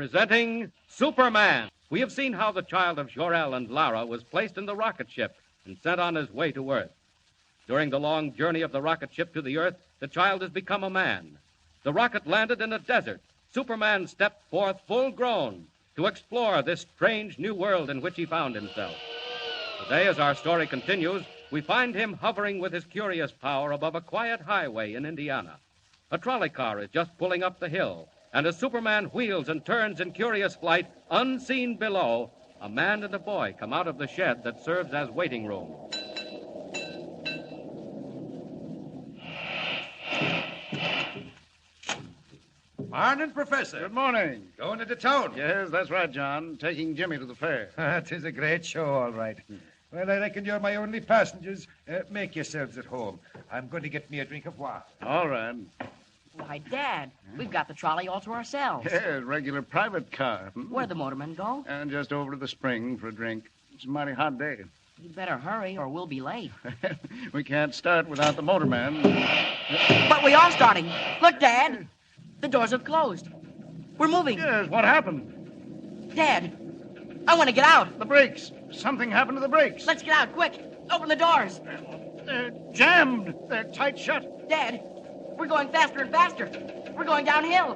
presenting Superman. We have seen how the child of Jor-El and Lara was placed in the rocket ship and sent on his way to Earth. During the long journey of the rocket ship to the Earth, the child has become a man. The rocket landed in a desert. Superman stepped forth full grown to explore this strange new world in which he found himself. Today, as our story continues, we find him hovering with his curious power above a quiet highway in Indiana. A trolley car is just pulling up the hill, and as Superman wheels and turns in curious flight, unseen below, a man and a boy come out of the shed that serves as waiting room. Morning, Professor. Good morning. Going into town? Yes, that's right, John. Taking Jimmy to the fair. That is a great show, all right. Well, I reckon you're my only passengers. Make yourselves at home. I'm going to get me a drink of water. All right. Why, Dad, we've got the trolley all to ourselves. Yes, regular private car. Where'd the motorman go? And just over to the spring for a drink. It's a mighty hot day. You'd better hurry or we'll be late. We can't start without the motorman. But we are starting. Look, Dad. The doors have closed. We're moving. Yes, what happened? Dad, I want to get out. The brakes. Something happened to the brakes. Let's get out, quick. Open the doors. They're jammed. They're tight shut. Dad, we're going faster and faster. We're going downhill.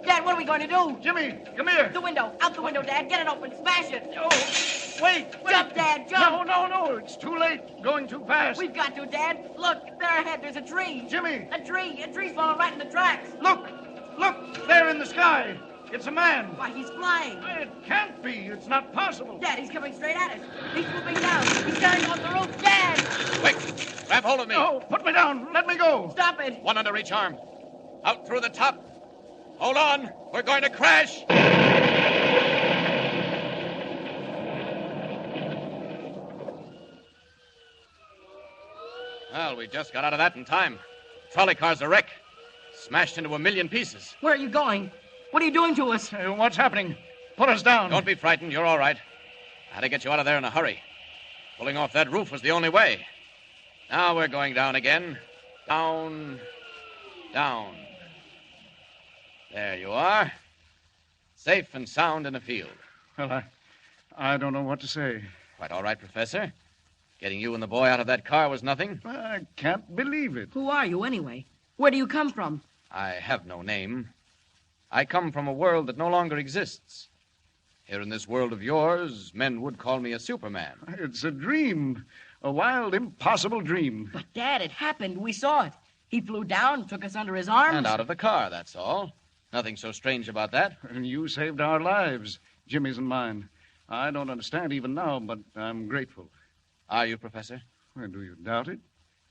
Dad, what are we going to do? Jimmy, come here. The window. Out the window, Dad. Get it open. Smash it. Oh, wait. Jump, Dad, jump. No. It's too late. Going too fast. We've got to, Dad. Look, there ahead, there's a tree. Jimmy. A tree. A tree's falling right in the tracks. Look, there in the sky. It's a man. Why, he's flying. It can't be. It's not possible. Dad, he's coming straight at us. He's swooping down. He's tearing off the roof. Dad! Quick! Grab hold of me. No, put me down. Let me go. Stop it. One under each arm. Out through the top. Hold on. We're going to crash. Well, we just got out of that in time. Trolley car's a wreck. Smashed into a million pieces. Where are you going? What are you doing to us? What's happening? Put us down. Don't be frightened. You're all right. I had to get you out of there in a hurry. Pulling off that roof was the only way. Now we're going down again. Down. Down. There you are. Safe and sound in the field. Well, I don't know what to say. Quite all right, Professor. Getting you and the boy out of that car was nothing. I can't believe it. Who are you, anyway? Where do you come from? I have no name. I come from a world that no longer exists. Here in this world of yours, men would call me a Superman. It's a dream. A wild, impossible dream. But, Dad, it happened. We saw it. He flew down, took us under his arms. And out of the car, that's all. Nothing so strange about that. And you saved our lives, Jimmy's and mine. I don't understand even now, but I'm grateful. Are you, Professor? Well, do you doubt it?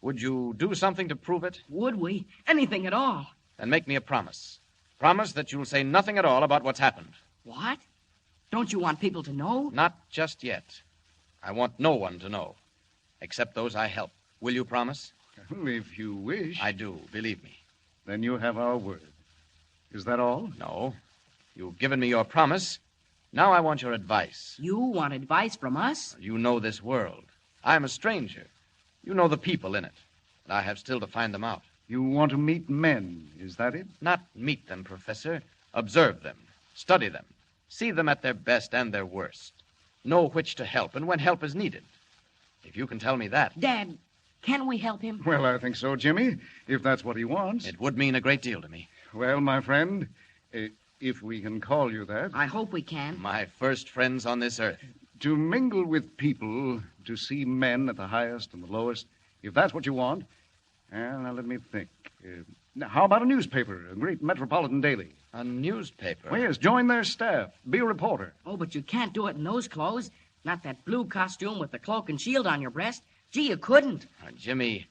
Would you do something to prove it? Would we? Anything at all. Then make me a promise. Promise that you'll say nothing at all about what's happened. What? Don't you want people to know? Not just yet. I want no one to know, except those I help. Will you promise? Well, if you wish. I do, believe me. Then you have our word. Is that all? No. You've given me your promise. Now I want your advice. You want advice from us? You know this world. I'm a stranger. You know the people in it. But I have still to find them out. You want to meet men, is that it? Not meet them, Professor. Observe them. Study them. See them at their best and their worst. Know which to help and when help is needed. If you can tell me that... Dad, can we help him? Well, I think so, Jimmy, if that's what he wants. It would mean a great deal to me. Well, my friend, if we can call you that. I hope we can. My first friends on this earth. To mingle with people, to see men at the highest and the lowest, if that's what you want. Well, now let me think. Now, how about a newspaper, a great metropolitan daily? A newspaper? Well, yes, join their staff. Be a reporter. Oh, but you can't do it in those clothes. Not that blue costume with the cloak and shield on your breast. Gee, you couldn't. Jimmy,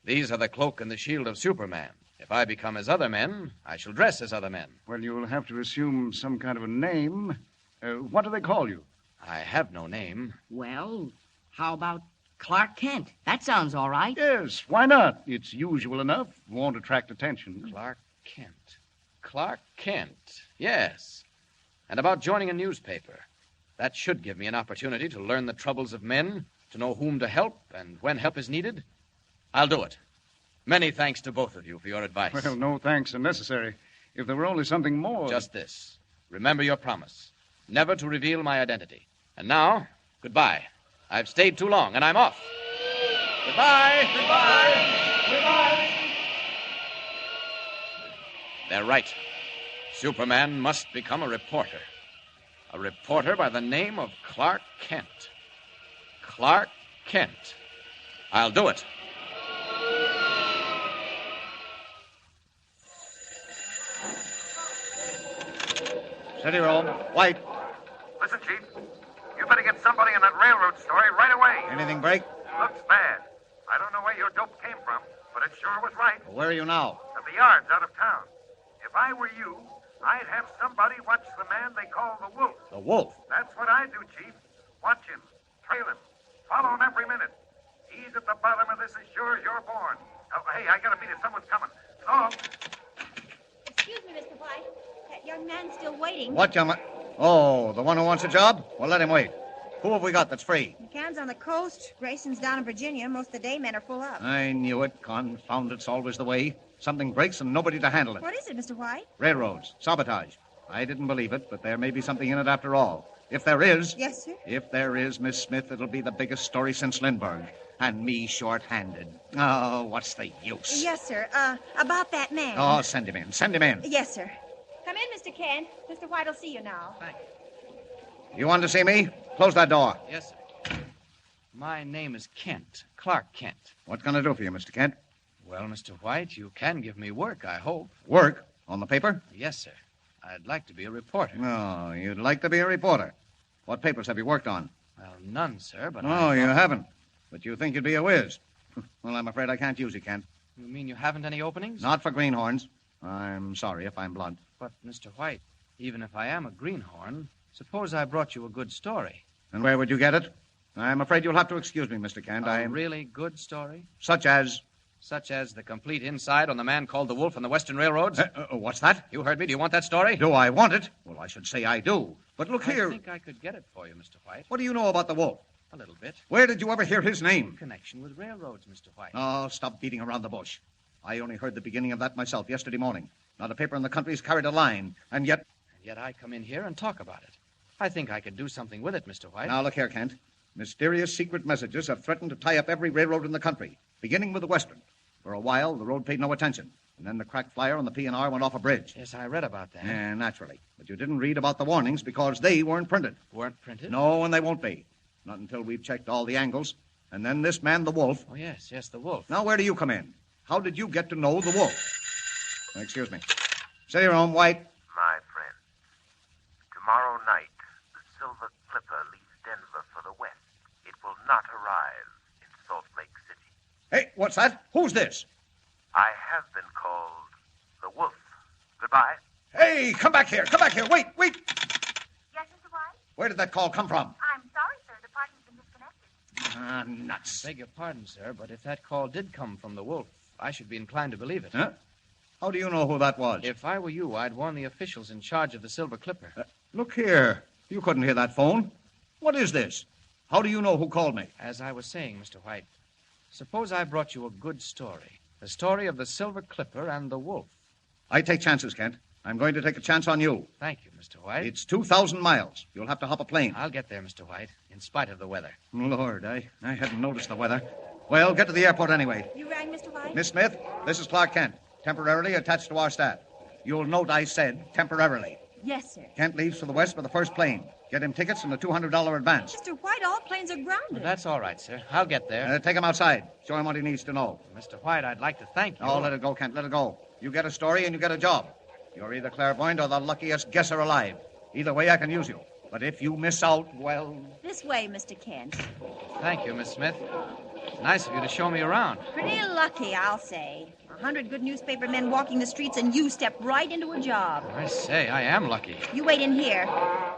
these are the cloak and the shield of Superman. If I become as other men, I shall dress as other men. Well, you'll have to assume some kind of a name. What do they call you? I have no name. Well, how about Clark Kent? That sounds all right. Yes, why not? It's usual enough. Won't attract attention. Clark Kent. Clark Kent. Yes. And about joining a newspaper. That should give me an opportunity to learn the troubles of men, to know whom to help and when help is needed. I'll do it. Many thanks to both of you for your advice. Well, no thanks are necessary. If there were only something more... Just this. Remember your promise, never to reveal my identity. And now, goodbye. I've stayed too long, and I'm off. Goodbye. Goodbye. Goodbye. They're right. Superman must become a reporter. A reporter by the name of Clark Kent. Clark Kent. I'll do it. City room. White. Listen, Chief. You better get somebody in that railroad story right away. Anything break? Looks bad. I don't know where your dope came from, but it sure was right. Where are you now? At the yards out of town. If I were you, I'd have somebody watch the man they call the Wolf. The Wolf. That's what I do, Chief. Watch him. Trail him. Follow him every minute. He's at the bottom of this as sure as you're born. Oh, hey, I gotta beat it. Someone's coming. So, Excuse me, Mr. White. That young man's still waiting. What young man? Oh, the one who wants a job? Well, let him wait. Who have we got that's free? McCann's on the coast. Grayson's down in Virginia. Most of the day men are full up. I knew it. Confound it's always the way. Something breaks and nobody to handle it. What is it, Mr. White? Railroads. Sabotage. I didn't believe it, but there may be something in it after all. If there is... Yes, sir? If there is, Miss Smith, it'll be the biggest story since Lindbergh. And me short-handed. Oh, what's the use? Yes, sir. About that man. Oh, send him in. Send him in. Yes, sir. Come in, Mr. Kent. Mr. White will see you now. Thank you. You want to see me? Close that door. Yes, sir. My name is Kent. Clark Kent. What can I do for you, Mr. Kent? Well, Mr. White, you can give me work, I hope. Work? On the paper? Yes, sir. I'd like to be a reporter. No, you'd like to be a reporter. What papers have you worked on? Well, none, sir, but No, you haven't. But you think you'd be a whiz. Well, I'm afraid I can't use you, Kent. You mean you haven't any openings? Not for greenhorns. I'm sorry if I'm blunt. But, Mr. White, even if I am a greenhorn, suppose I brought you a good story. And where would you get it? I'm afraid you'll have to excuse me, Mr. Kent. A really good story? Such as... Such as the complete inside on the man called the Wolf on the Western Railroads? What's that? You heard me. Do you want that story? Do I want it? Well, I should say I do. But look here. I think I could get it for you, Mr. White. What do you know about the Wolf? A little bit. Where did you ever hear his In name? connection with railroads, Mr. White. Oh, stop beating around the bush. I only heard the beginning of that myself yesterday morning. Not a paper in the country's carried a line, and yet... And yet I come in here and talk about it. I think I could do something with it, Mr. White. Now, look here, Kent. Mysterious secret messages have threatened to tie up every railroad in the country, beginning with the Western. For a while, the road paid no attention. And then the cracked flyer on the P&R went off a bridge. Yes, I read about that. Yeah, naturally. But you didn't read about the warnings because they weren't printed. Weren't printed? No, and they won't be. Not until we've checked all the angles. And then this man, the Wolf. Oh, yes, the Wolf. Now, where do you come in? How did you get to know the Wolf? Excuse me. City room, White. my friend, tomorrow night, the Silver Clipper leaves Denver for the west. It will not arrive in Salt Lake City. Hey, what's that? Who's this? I have been called the Wolf. Goodbye. Hey, come back here. Come back here. Wait. Yes, Mr. White? Where did that call come from? I'm sorry, sir. The party's been disconnected. Ah, nuts. Beg your pardon, sir, but if that call did come from the Wolf, I should be inclined to believe it. Huh? How do you know who that was? If I were you, I'd warn the officials in charge of the Silver Clipper. Look here. You couldn't hear that phone. What is this? How do you know who called me? As I was saying, Mr. White, suppose I brought you a good story. The story of the Silver Clipper and the Wolf. I take chances, Kent. I'm going to take a chance on you. Thank you, Mr. White. It's 2,000 miles. You'll have to hop a plane. I'll get there, Mr. White, in spite of the weather. Lord, I hadn't noticed the weather. Well, get to the airport anyway. You rang, Mr. White? Miss Smith, this is Clark Kent, temporarily attached to our staff. You'll note I said temporarily. Yes, sir. Kent leaves for the west by the first plane. Get him tickets and a $200 advance. Mr. White, all planes are grounded. That's all right, sir. I'll get there. Take him outside. Show him what he needs to know. Mr. White, I'd like to thank you. Oh, let it go, Kent. Let it go. You get a story and you get a job. You're either clairvoyant or the luckiest guesser alive. Either way, I can use you. But if you miss out, well... This way, Mr. Kent. Thank you, Miss Smith. It's nice of you to show me around. Pretty lucky, I'll say. 100 good newspaper men walking the streets, and you step right into a job. I say, I am lucky. You wait in here.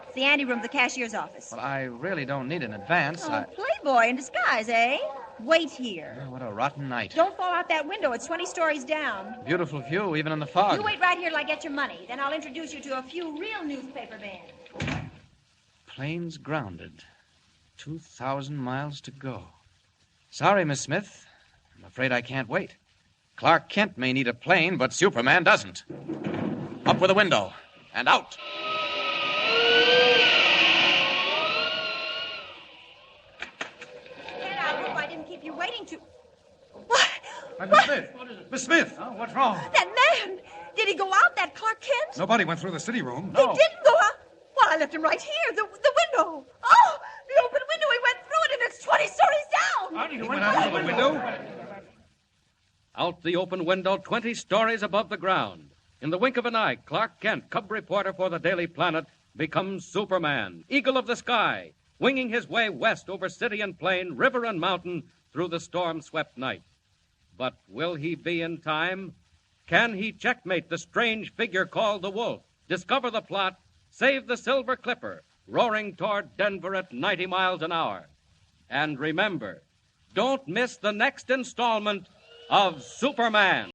It's the anteroom of the cashier's office. Well, I really don't need an advance. Playboy in disguise, eh? Wait here. Oh, what a rotten night. Don't fall out that window. It's 20 stories down. Beautiful view, even in the fog. You wait right here till I get your money. Then I'll introduce you to a few real newspaper men. Planes grounded. 2,000 miles to go. Sorry, Miss Smith. I'm afraid I can't wait. Clark Kent may need a plane, but Superman doesn't. Up with the window. And out. Miss Smith! Miss Smith! What's wrong? That man! Did he go out, that Clark Kent? Nobody went through the city room. He didn't go out. Well, I left him right here, the window. Oh, the open window. He went through it, and it's 20 stories down. He went out through the window? Out the open window, 20 stories above the ground. In the wink of an eye, Clark Kent, cub reporter for the Daily Planet, becomes Superman, eagle of the sky, winging his way west over city and plain, river and mountain, through the storm-swept night. But will he be in time? Can he checkmate the strange figure called the Wolf, discover the plot, save the Silver Clipper, roaring toward Denver at 90 miles an hour? And remember, don't miss the next installment of Superman.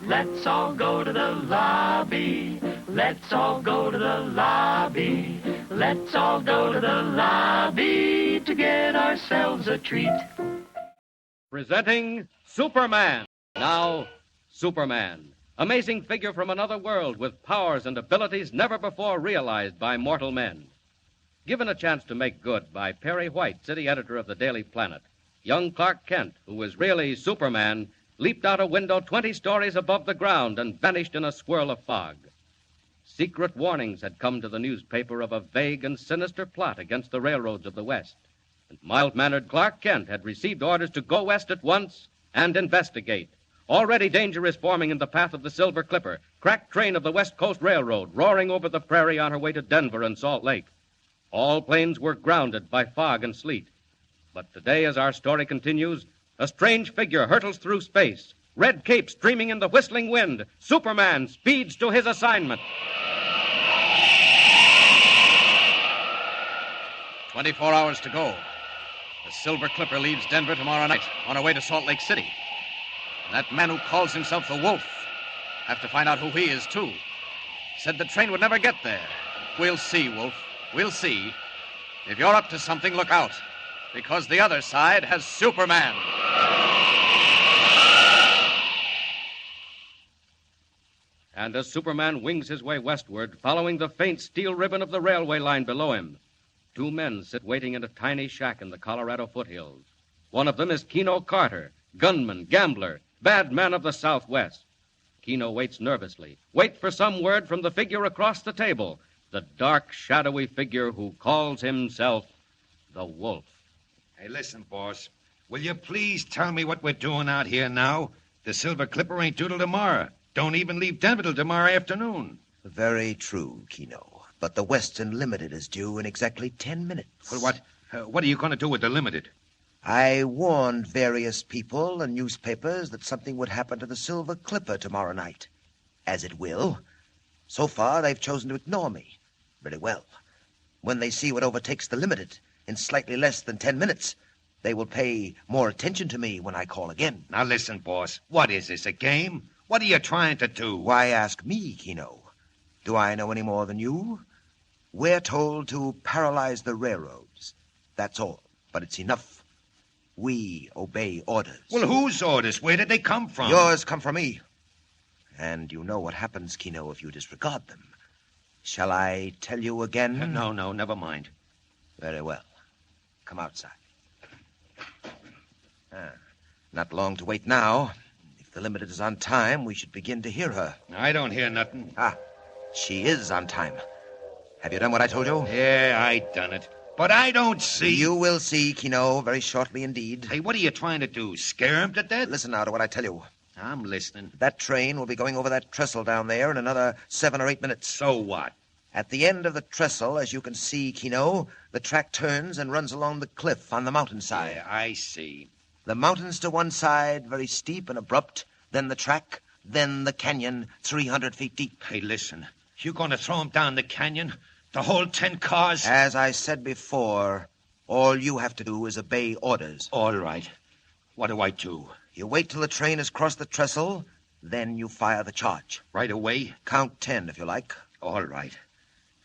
Let's all go to the lobby. Let's all go to the lobby. Let's all go to the lobby to get ourselves a treat. Presenting Superman. Now, Superman. Amazing figure from another world with powers and abilities never before realized by mortal men. Given a chance to make good by Perry White, city editor of the Daily Planet, young Clark Kent, who was really Superman, leaped out a window 20 stories above the ground and vanished in a swirl of fog. Secret warnings had come to the newspaper of a vague and sinister plot against the railroads of the West. And mild-mannered Clark Kent had received orders to go west at once and investigate. Already danger is forming in the path of the Silver Clipper, cracked train of the West Coast Railroad, roaring over the prairie on her way to Denver and Salt Lake. All planes were grounded by fog and sleet. But today, as our story continues, a strange figure hurtles through space. Red cape streaming in the whistling wind. Superman speeds to his assignment. 24 hours to go. The Silver Clipper leaves Denver tomorrow night on her way to Salt Lake City. And that man who calls himself the Wolf, have to find out who he is, too. Said the train would never get there. We'll see, Wolf. We'll see. If you're up to something, look out. Because the other side has Superman. And as Superman wings his way westward, following the faint steel ribbon of the railway line below him, two men sit waiting in a tiny shack in the Colorado foothills. One of them is Keno Carter, gunman, gambler, bad man of the Southwest. Keno waits nervously, waits for some word from the figure across the table, the dark, shadowy figure who calls himself the Wolf. Hey, listen, boss. Will you please tell me what we're doing out here now? The Silver Clipper ain't due till tomorrow. Don't even leave Denver till tomorrow afternoon. Very true, Keno. But the Western Limited is due in exactly 10 minutes. Well, what are you going to do with the Limited? I warned various people and newspapers that something would happen to the Silver Clipper tomorrow night. As it will. So far, they've chosen to ignore me. Very well. When they see what overtakes the Limited in slightly less than 10 minutes, they will pay more attention to me when I call again. Now, listen, boss. What is this, a game? What are you trying to do? Why ask me, Keno? Do I know any more than you? We're told to paralyze the railroads. That's all. But it's enough. We obey orders. Well, whose orders? Where did they come from? Yours come from me. And you know what happens, Keno, if you disregard them. Shall I tell you again? No, never mind. Very well. Come outside. Not long to wait now. If the Limited is on time, we should begin to hear her. I don't hear nothing. She is on time. Have you done what I told you? Yeah, I done it. But I don't see... You will see, Keno, very shortly indeed. Hey, what are you trying to do? Scare him to death? Listen now to what I tell you. I'm listening. That train will be going over that trestle down there in another 7 or 8 minutes. So what? At the end of the trestle, as you can see, Keno, the track turns and runs along the cliff on the mountainside. Yeah, I see. The mountains to one side, very steep and abrupt, then the track, then the canyon, 300 feet deep. Hey, listen. You going to throw him down the canyon? The whole 10 cars? As I said before, all you have to do is obey orders. All right. What do I do? You wait till the train has crossed the trestle, then you fire the charge. Right away? Count 10, if you like. All right.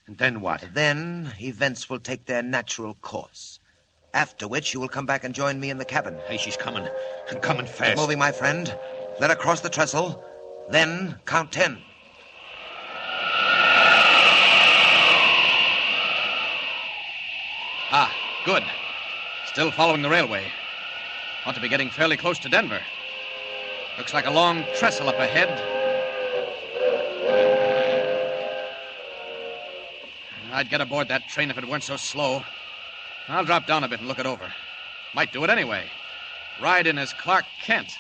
And then what? Then events will take their natural course. After which you will come back and join me in the cabin. Hey, she's coming. And coming fast. Keep moving, my friend. Let her cross the trestle. Then count 10. Good. Still following the railway. Ought to be getting fairly close to Denver. Looks like a long trestle up ahead. I'd get aboard that train if it weren't so slow. I'll drop down a bit and look it over. Might do it anyway. Ride in as Clark Kent.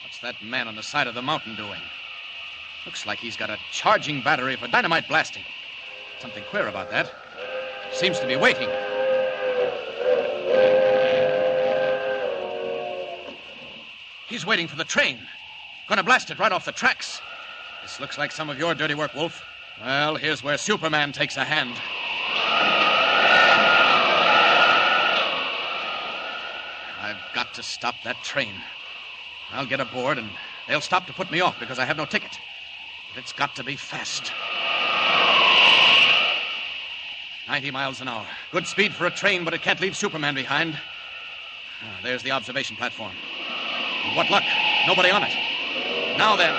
What's that man on the side of the mountain doing? Looks like he's got a charging battery for dynamite blasting. Something queer about that. Seems to be waiting. He's waiting for the train. Gonna blast it right off the tracks. This looks like some of your dirty work, Wolf. Well, here's where Superman takes a hand. I've got to stop that train. I'll get aboard, and they'll stop to put me off because I have no ticket. But it's got to be fast. 90 miles an hour. Good speed for a train, but it can't leave Superman behind. There's the observation platform. What luck. Nobody on it. Now then.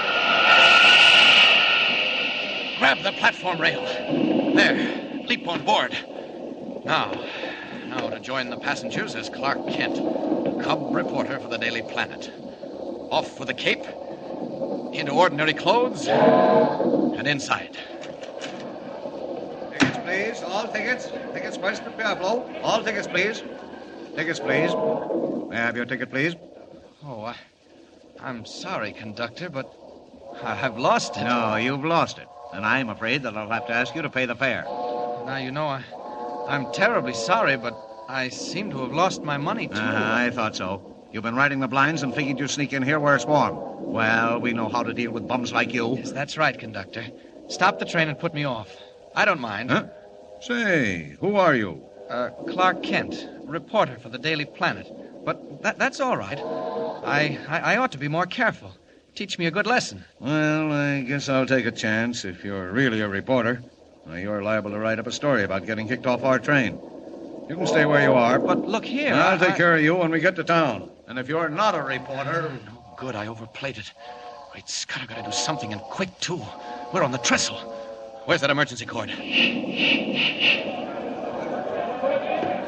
Grab the platform rail. There. Leap on board. Now to join the passengers is Clark Kent, cub reporter for the Daily Planet. Off with the cape, into ordinary clothes, and inside. Tickets, please. All tickets. Tickets first, prepare flow. All tickets, please. Tickets, please. May I have your ticket, please? Oh, I'm sorry, conductor, but I've lost it. No, you've lost it. And I'm afraid that I'll have to ask you to pay the fare. Now, you know, I'm terribly sorry, but I seem to have lost my money, too. I thought so. You've been riding the blinds and figured you'd sneak in here where it's warm. Well, we know how to deal with bums like you. Yes, that's right, conductor. Stop the train and put me off. I don't mind. Huh? Say, who are you? Clark Kent, reporter for the Daily Planet. But that's all right. I ought to be more careful. Teach me a good lesson. Well, I guess I'll take a chance if you're really a reporter. You're liable to write up a story about getting kicked off our train. You can stay where you are. But look here. I'll take care of you when we get to town. And if you're not a reporter... No good. I overplayed it. Great Scott, I've got to do something, and quick, too. We're on the trestle. Where's that emergency cord?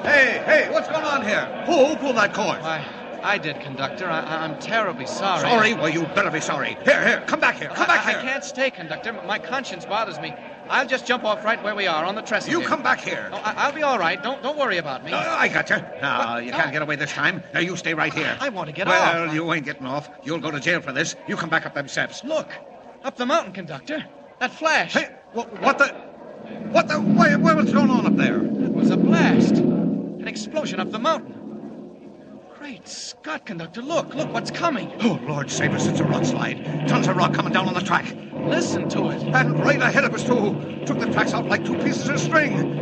Hey, what's going on here? Who pulled that cord? I did, conductor. I'm terribly sorry. Sorry? Well, you better be sorry. Here, come back here. Come back here. I can't stay, conductor. My conscience bothers me. I'll just jump off right where we are on the trestle. You here. come back here. No, I'll be all right. Don't worry about me. I got you. No, you can't get away this time. Now, you stay right here. I want to get off. Well, you ain't getting off. You'll go to jail for this. You come back up them steps. Look, up the mountain, conductor. That flash. Hey, what the... What's going on up there? It was a blast. An explosion up the mountain. Great Scott, conductor, look what's coming. Oh, Lord save us, it's a rock slide. Tons of rock coming down on the track. Listen to it. And right ahead of us, too. Took the tracks out like two pieces of string.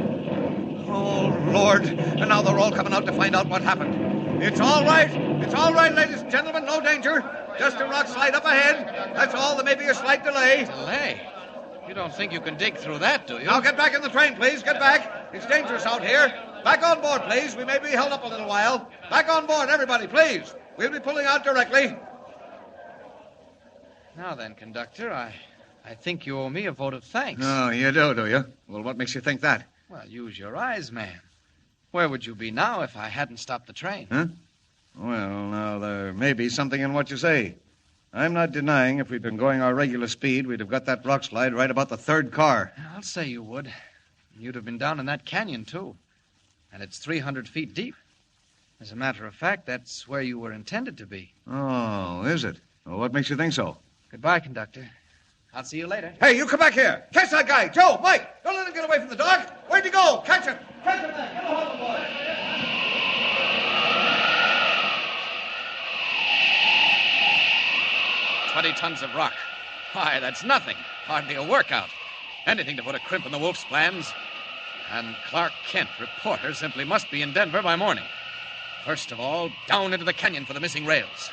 Oh, Lord. And now they're all coming out to find out what happened. It's all right. It's all right, ladies and gentlemen. No danger. Just a rock slide up ahead. That's all. There may be a slight delay. Delay? You don't think you can dig through that, do you? Now get back in the train, please. Get back. It's dangerous out here. Back on board, please. We may be held up a little while. Back on board, everybody, please. We'll be pulling out directly. Now then, conductor, I think you owe me a vote of thanks. Oh, you do you? Well, what makes you think that? Well, use your eyes, man. Where would you be now if I hadn't stopped the train? Huh? Well, now, there may be something in what you say. I'm not denying if we'd been going our regular speed, we'd have got that rock slide right about the third car. I'll say you would. You'd have been down in that canyon, too. And it's 300 feet deep. As a matter of fact, that's where you were intended to be. Oh, is it? Well, what makes you think so? Goodbye, conductor. I'll see you later. Hey, you come back here. Catch that guy. Joe, Mike, don't let him get away from the dog. Where'd he go? Catch him. Catch him there. Get a hold of the boy. 20 tons of rock. Why, that's nothing. Hardly a workout. Anything to put a crimp in the Wolf's plans. And Clark Kent, reporter, simply must be in Denver by morning. First of all, down into the canyon for the missing rails.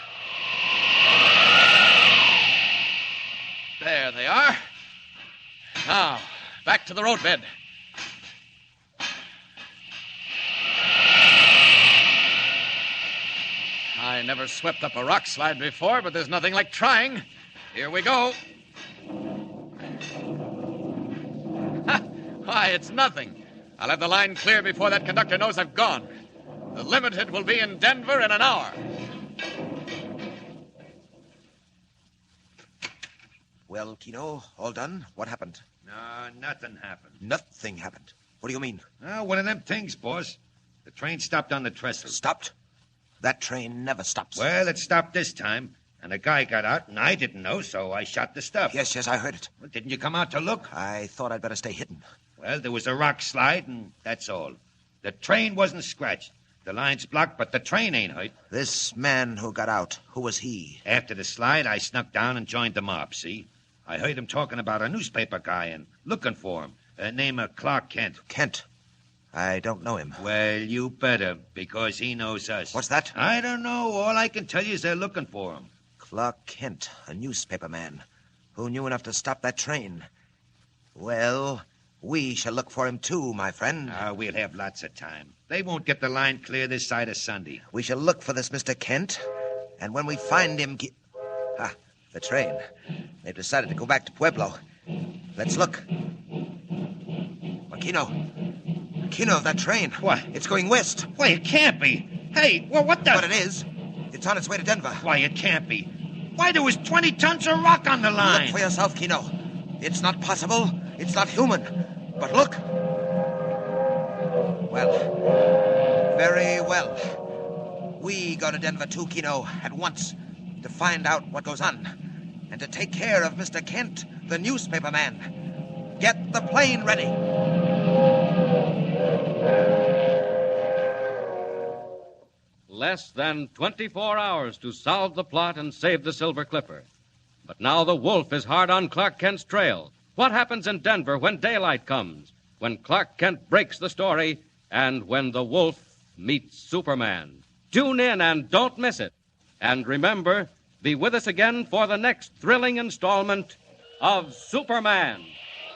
There they are. Now, back to the roadbed. I never swept up a rock slide before, but there's nothing like trying. Here we go. Why, it's nothing. I'll have the line clear before that conductor knows I've gone. The Limited will be in Denver in an hour. Well, Keno, all done? What happened? No, nothing happened. Nothing happened. What do you mean? One of them things, boss. The train stopped on the trestle. Stopped? That train never stops. Well, it stopped this time, and a guy got out, and I didn't know, so I shot the stuff. Yes, I heard it. Well, didn't you come out to look? I thought I'd better stay hidden. Well, there was a rock slide, and that's all. The train wasn't scratched. The line's blocked, but the train ain't hurt. This man who got out, who was he? After the slide, I snuck down and joined the mob, see? I heard him talking about a newspaper guy and looking for him. Name of Clark Kent. Kent? I don't know him. Well, you better, because he knows us. What's that? I don't know. All I can tell you is they're looking for him. Clark Kent, a newspaper man, who knew enough to stop that train. Well, we shall look for him too, my friend. We'll have lots of time. They won't get the line clear this side of Sunday. We shall look for this Mr. Kent, and when we find him... the train. They've decided to go back to Pueblo. Let's look. Keno, that train. What? It's going west. Why, it can't be. Hey, well, what the... But it is. It's on its way to Denver. Why, it can't be. Why, there was 20 tons of rock on the line. Look for yourself, Keno. It's not possible. It's not human. But look. Well, very well. We go to Denver too, Keno, at once, to find out what goes on, and to take care of Mr. Kent, the newspaper man. Get the plane ready. Less than 24 hours to solve the plot and save the Silver Clipper. But now the wolf is hard on Clark Kent's trail. What happens in Denver when daylight comes? When Clark Kent breaks the story, and when the wolf meets Superman? Tune in and don't miss it. And remember, be with us again for the next thrilling installment of Superman.